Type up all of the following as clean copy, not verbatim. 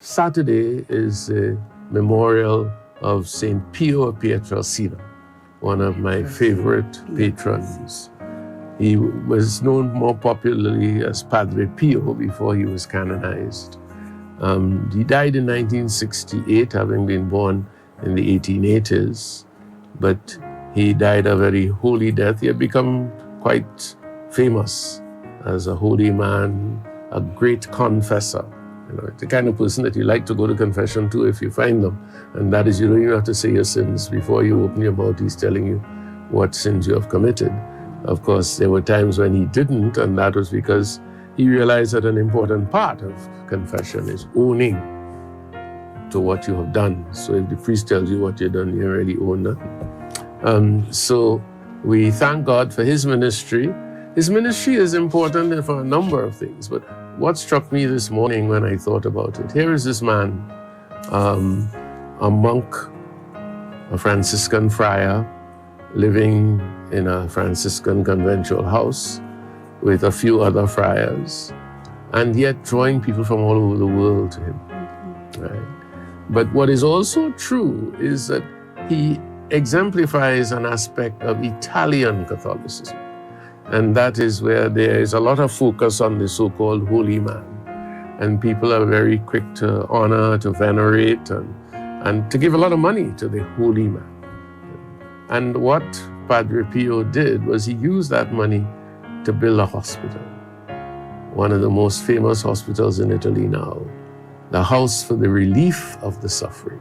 Saturday is a memorial of St. Pio of Pietrelcina, one of my favorite patrons. He was known more popularly as Padre Pio before he was canonized. He died in 1968, having been born in the 1880s, but he died a very holy death. He had become quite famous as a holy man, a great confessor. The kind of person that you like to go to confession to if you find them. And that is, you don't even have to say your sins. Before you open your mouth, he's telling you what sins you have committed. Of course, there were times when he didn't, and that was because he realized that an important part of confession is owning to what you have done. So if the priest tells you what you've done, you already own that. So we thank God for his ministry. His ministry is important for a number of things, but what struck me this morning when I thought about it, here is this man, a monk, a Franciscan friar, living in a Franciscan conventual house with a few other friars, and yet drawing people from all over the world to him. Right? But what is also true is that he exemplifies an aspect of Italian Catholicism. And that is where there is a lot of focus on the so-called holy man. And people are very quick to honor, to venerate, and to give a lot of money to the holy man. And what Padre Pio did was he used that money to build a hospital. One of the most famous hospitals in Italy now, the House for the Relief of the Suffering.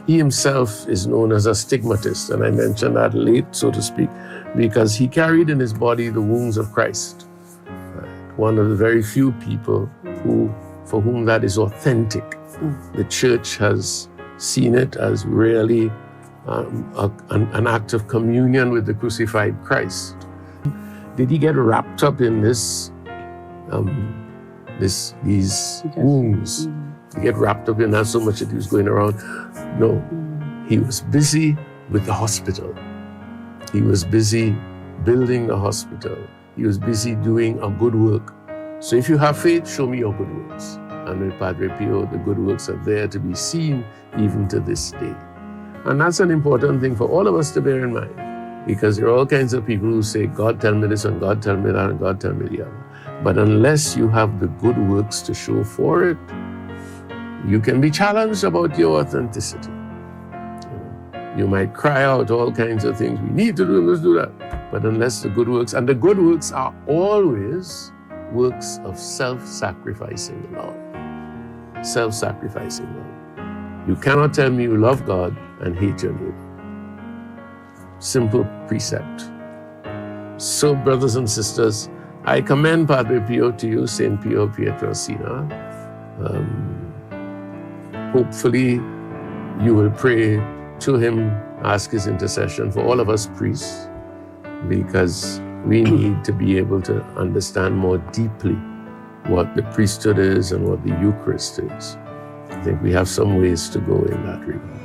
He himself is known as a stigmatist, and I mention that late, so to speak, because he carried in his body the wounds of Christ. One of the very few people for whom that is authentic. The church has seen it as really an act of communion with the crucified Christ. Did he get wrapped up in these wounds? He get wrapped up in that so much that he was going around. No, he was busy with the hospital. He was busy building the hospital. He was busy doing a good work. So if you have faith, show me your good works. And with Padre Pio, the good works are there to be seen even to this day. And that's an important thing for all of us to bear in mind, because there are all kinds of people who say, God tell me this and God tell me that and God tell me the other. But unless you have the good works to show for it, you can be challenged about your authenticity. You might cry out all kinds of things. We need to do this, do that. But unless the good works, and the good works are always works of self-sacrificing love. Self-sacrificing love. You cannot tell me you love God and hate your neighbor. Simple precept. So, brothers and sisters, I commend Padre Pio to you, St. Pio of Pietrelcina. Hopefully, you will pray to him, ask his intercession for all of us priests, because we need to be able to understand more deeply what the priesthood is and what the Eucharist is. I think we have some ways to go in that regard.